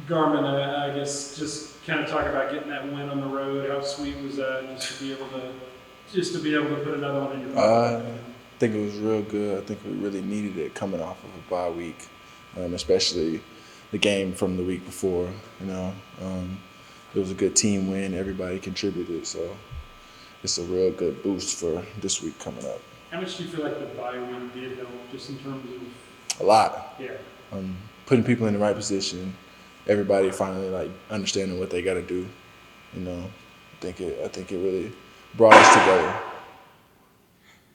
Garmin, I guess just kind of talk about getting that win on the road. How sweet was that just to be able to put another one in your pocket? I think it was real good. I think we really needed it coming off of a bye week, especially the game from the week before. It was a good team win. Everybody contributed, so it's a real good boost for this week coming up. How much do you feel like the bye week did help, just in terms of? A lot. Yeah. Putting people in the right position. Everybody finally understanding what they got to do. I think it really brought us together.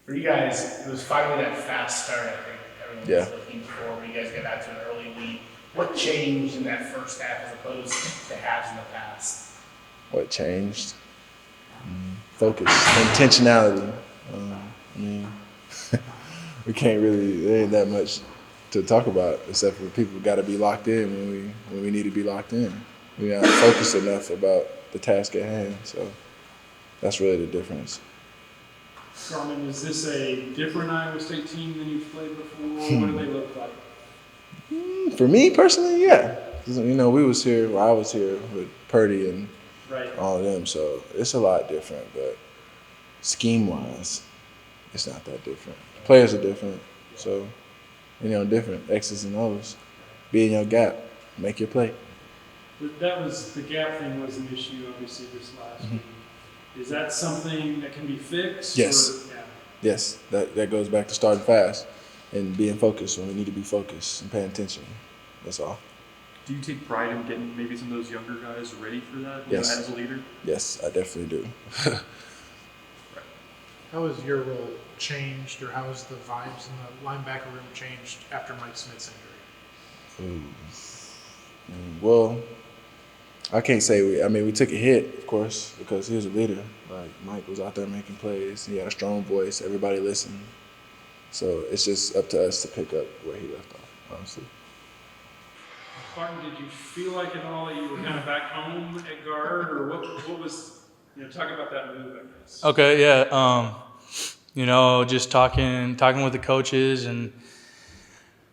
For you guys, it was finally that fast start. I think everyone was looking for when you guys got out to an early lead. What changed in that first half as opposed to halves in the past? What changed? Focus, intentionality. We can't really. There ain't that much to talk about except for people got to be locked in when we need to be locked in. We're not focused enough about the task at hand, so that's really the difference. Garmin, is this a different Iowa State team than you've played before? What do they look like? For me personally, yeah. We was here, I was here with Purdy and all of them, so it's a lot different. But scheme-wise, it's not that different. The players are different, so different X's and O's. Be in your gap, make your play. But the gap thing was an issue, obviously, this last week. Is that something that can be fixed? Yes. Yes, that goes back to starting fast and being focused when we need to be focused and paying attention. That's all. Do you take pride in getting maybe some of those younger guys ready for that Yes. as a leader? Yes, I definitely do. How has your role changed, or how has the vibes in the linebacker room changed after Mike Smith's injury? Well, I can't say we took a hit, of course, because he was a leader. Like, Mike was out there making plays. He had a strong voice. Everybody listened. So it's just up to us to pick up where he left off, honestly. Barton, did you feel like at all that you were kind of back home at guard, or what was, talk about that move, I guess. Okay, yeah. Just talking with the coaches, and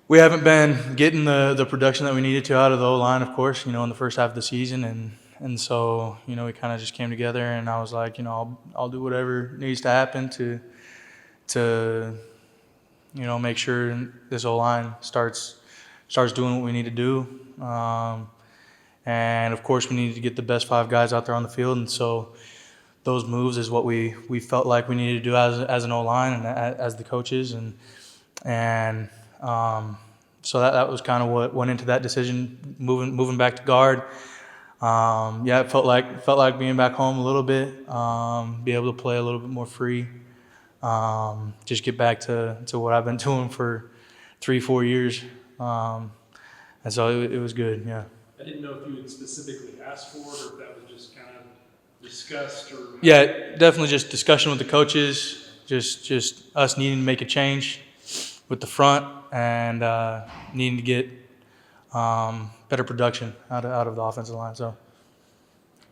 we haven't been getting the production that we needed to out of the O-line, of course, in the first half of the season. And so, we kind of just came together, and I was like, I'll do whatever needs to happen to make sure this O-line starts doing what we need to do. And of course, we needed to get the best 5 guys out there on the field. And so those moves is what we felt like we needed to do as an O-line and as the coaches. And so that was kind of what went into that decision, moving back to guard. It felt like being back home a little bit, be able to play a little bit more free, just get back to what I've been doing for 3-4 years. And so it was good, yeah. I didn't know if you had specifically asked for it, or if that was just kind of discussed, or. Yeah, definitely just discussion with the coaches, just us needing to make a change with the front and needing to get better production out of the offensive line. So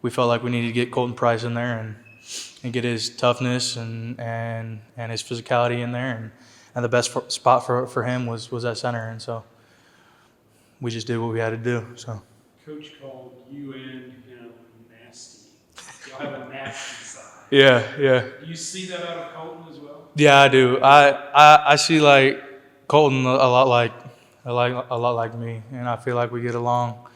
we felt like we needed to get Colton Price in there and get his toughness and his physicality in there, and the best spot for him was at center, and so we just did what we had to do. So Coach called you and him nasty. Y'all have a nasty side. Yeah. Do you see that out of Colton as well? Yeah, I do. I see like Colton a lot like me, and I feel like we get along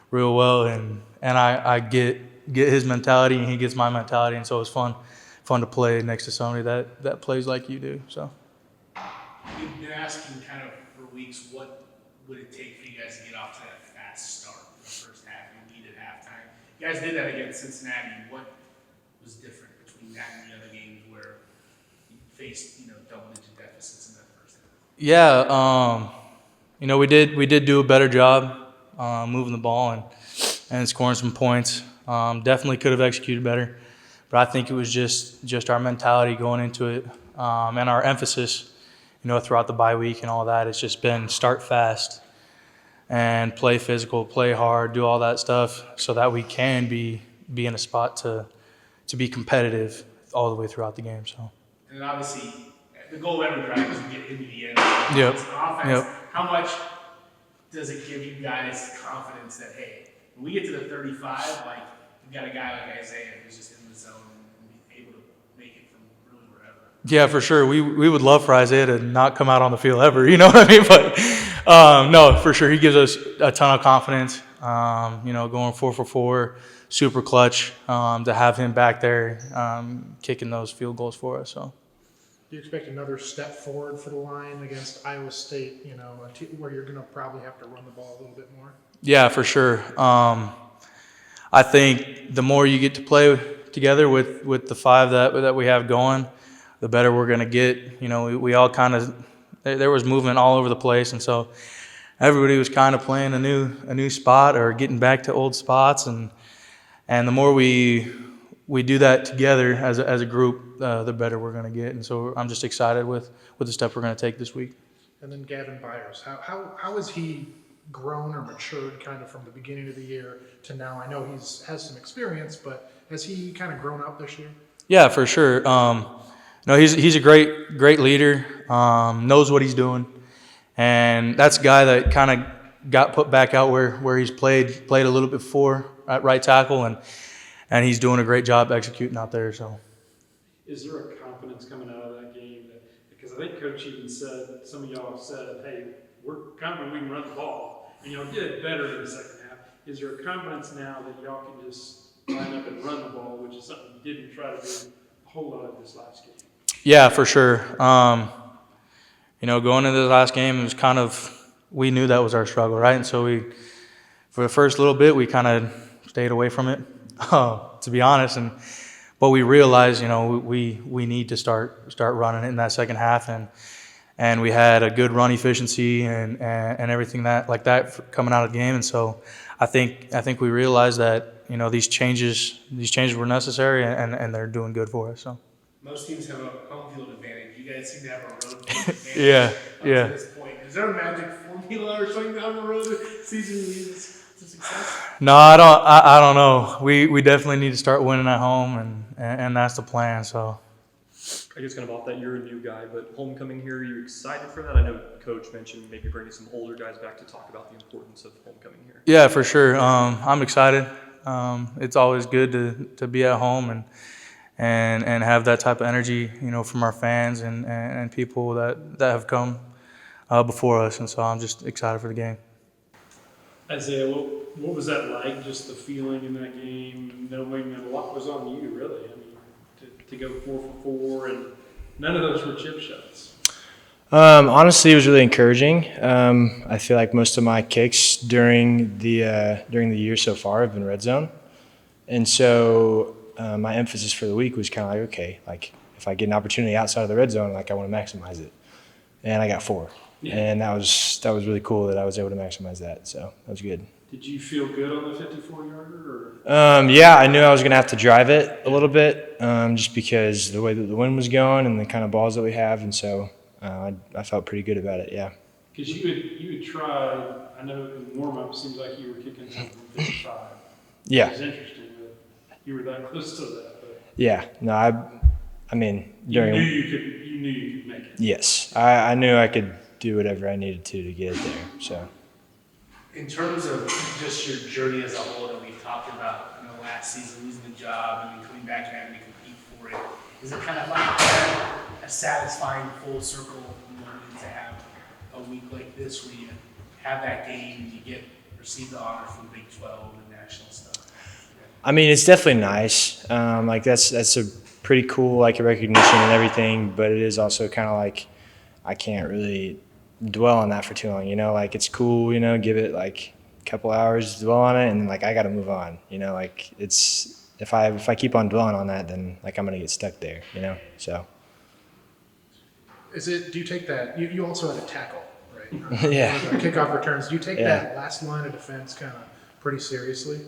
real well, and I get his mentality and he gets my mentality, and so it's fun to play next to somebody that plays like you do. So We've been asking kind of for weeks, what would it take for you guys to get off to that fast start in the first half? You needed halftime. You guys did that against Cincinnati. What was different between that and the other games where you faced double-digit deficits in that first half? yeah, we did do a better job moving the ball and scoring some points. Definitely could have executed better, but I think it was just our mentality going into it and our emphasis, throughout the bye week and all that. It's just been start fast and play physical, play hard, do all that stuff so that we can be in a spot to be competitive all the way throughout the game. So. And then obviously, the goal of every practice is to get into the end. Yep. It's an offense. Yep. How much does it give you guys confidence that, hey, when we get to the 35, like, we've got a guy like Isaiah who's just in the zone and able to make it from really wherever? Yeah, for sure. We would love for Isaiah to not come out on the field ever. You know what I mean? But no, for sure, he gives us a ton of confidence. Going 4 for 4, super clutch. To have him back there kicking those field goals for us. So. Do you expect another step forward for the line against Iowa State? Where you're going to probably have to run the ball a little bit more. Yeah, for sure. I think the more you get to play together with the 5 that we have going, the better we're going to get. We all kind of there was movement all over the place, and so everybody was kind of playing a new spot or getting back to old spots, and the more we do that together as a group, the better we're going to get. And so I'm just excited with the step we're going to take this week. And then Gavin Byers, how has he grown or matured kind of from the beginning of the year to now? I know has some experience, but has he kind of grown up this year? Yeah, for sure. No, he's a great leader. Knows what he's doing, and that's a guy that kind of got put back out where he's played a little bit before at right tackle, and he's doing a great job executing out there. So, is there a confidence coming out of that game? Because I think Coach even said, some of y'all have said, hey, we're confident we can run the ball, and y'all did better in the second half. Is there a confidence now that y'all can just line up and run the ball, which is something you didn't try to do a whole lot of this last game? Yeah, for sure. Going into the last game, it was kind of, we knew that was our struggle, right? And so for the first little bit, we kind of stayed away from it, to be honest. But we realized, we need to start running it in that second half, and we had a good run efficiency and everything like that coming out of the game. And so I think we realized that these changes were necessary, and they're doing good for us. So. Most teams have a home field advantage. You guys seem to have a road field advantage. Yeah. To this point, is there a magic formula or something down the road that season leads to success? No, I don't know. We definitely need to start winning at home, and that's the plan. So. I guess kind of off that, you're a new guy, but homecoming here, are you excited for that? I know Coach mentioned maybe bringing some older guys back to talk about the importance of homecoming here. Yeah, for sure. I'm excited. It's always good to be at home and have that type of energy, from our fans and people that have come before us. And so I'm just excited for the game. Isaiah, what was that like, just the feeling in that game, knowing that a lot was on you, really? I mean, to go 4 for 4, and none of those were chip shots. Honestly, it was really encouraging. I feel like most of my kicks during the year so far have been red zone. And so my emphasis for the week was kind of like, okay, like if I get an opportunity outside of the red zone, like I want to maximize it. And I got 4. Yeah. And that was really cool that I was able to maximize that. So that was good. Did you feel good on the 54-yarder? Yeah, I knew I was going to have to drive it a little bit just because the way that the wind was going and the kind of balls that we have. And so I felt pretty good about it, yeah. Because you had tried, I know in warm-up, it seems like you were kicking something 55. Yeah. It was interesting that you were that close to that. But yeah, no, I mean, during. You knew you could make it. Yes, I knew I could do whatever I needed to get it there, so. In terms of just your journey as a whole that we've talked about, last season, losing the job and then coming back and having to compete for it, is it kind of like a satisfying full circle moment to have a week like this where you have that game and you receive the honor from Big 12 and national stuff? I mean, it's definitely nice. Like that's a pretty cool recognition and everything, but it is also kind of like I can't really dwell on that for too long. It's cool. Give it a couple hours to dwell on it, and I got to move on. It's if I keep on dwelling on that, then I'm gonna get stuck there. So. Do you take that? You also had a tackle, right? Yeah. Kickoff returns. Do you take that last line of defense kind of pretty seriously?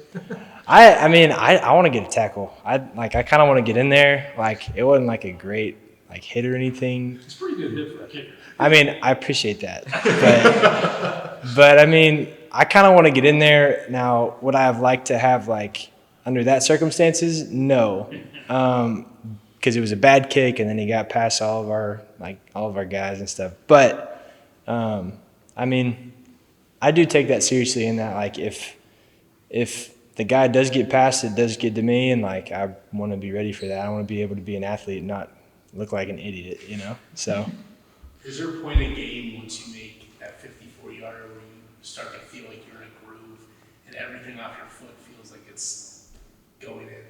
I mean, I want to get a tackle. I kind of want to get in there. It wasn't a great hit or anything. It's a pretty good hit for a kicker. I mean, I appreciate that, but I mean, I kind of want to get in there. Now, would I have liked to have under that circumstances? No, because it was a bad kick, and then he got past all of our guys and stuff. But I mean, I do take that seriously in that, like, if the guy does get past, it does get to me, and like I want to be ready for that. I want to be able to be an athlete and not look like an idiot, you know. So Is there a point in a game once you make that 54-yarder where you start to feel like you're in a groove and everything off your foot feels like it's going in?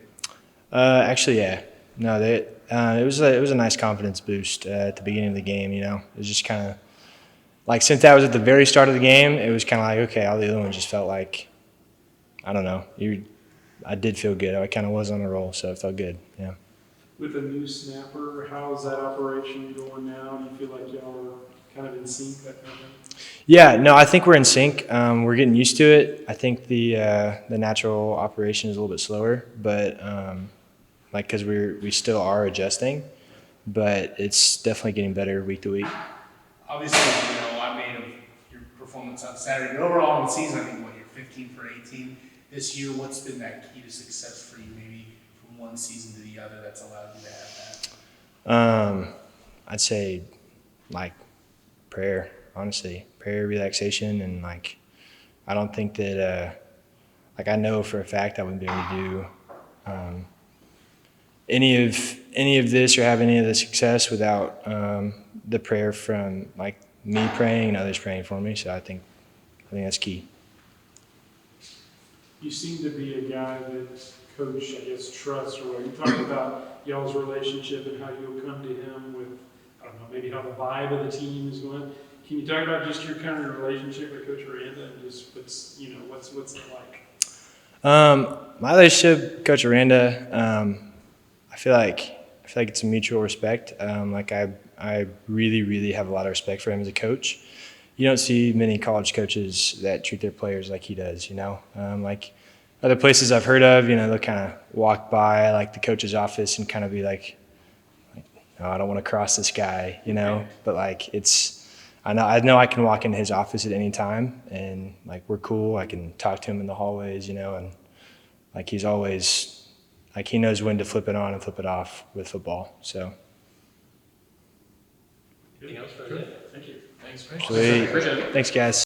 actually, yeah, no, it was a nice confidence boost at the beginning of the game. You know, it was just kind of like, since that was at the very start of the game, it was kind of like, okay, all the other ones just felt like, I don't know, I did feel good. I kind of was on a roll, so it felt good. Yeah. With a new snapper, how's that operation going now? Do you feel like y'all are kind of in sync, that kind of thing? Yeah, no, I think we're in sync. We're getting used to it. I think the natural operation is a little bit slower, but like, because we still are adjusting, but it's definitely getting better week to week. Obviously, you know, I made of your performance on Saturday, but overall in the season, I think, you're 15 for 18 this year. What's been that key to success for you, maybe from one season to the other, that's allowed you to have that? I'd say, like, prayer, honestly. Prayer, relaxation, and, like, I don't think that, like, I know for a fact I wouldn't be able to do any of this or have any of the success without the prayer from, like, me praying and others praying for me. So I think that's key. You seem to be a guy that Coach, I guess, trusts, or you talked about y'all's relationship and how you'll come to him with, I don't know, maybe how the vibe of the team is going. Can you talk about just your kind of relationship with Coach Aranda and just what's it like? My relationship with Coach Aranda, I feel like it's a mutual respect. Like, I really, really have a lot of respect for him as a coach. You don't see many college coaches that treat their players like he does, you know? Like, other places I've heard of, you know, they'll kind of walk by, like, the coach's office and kind of be like, no, I don't want to cross this guy, you know? But, like, I know I can walk into his office at any time, and, like, we're cool. I can talk to him in the hallways, you know, and, like, he's always, like, he knows when to flip it on and flip it off with football. So. Anything else for today? Thank you. Thanks, Sweet. Thanks, guys.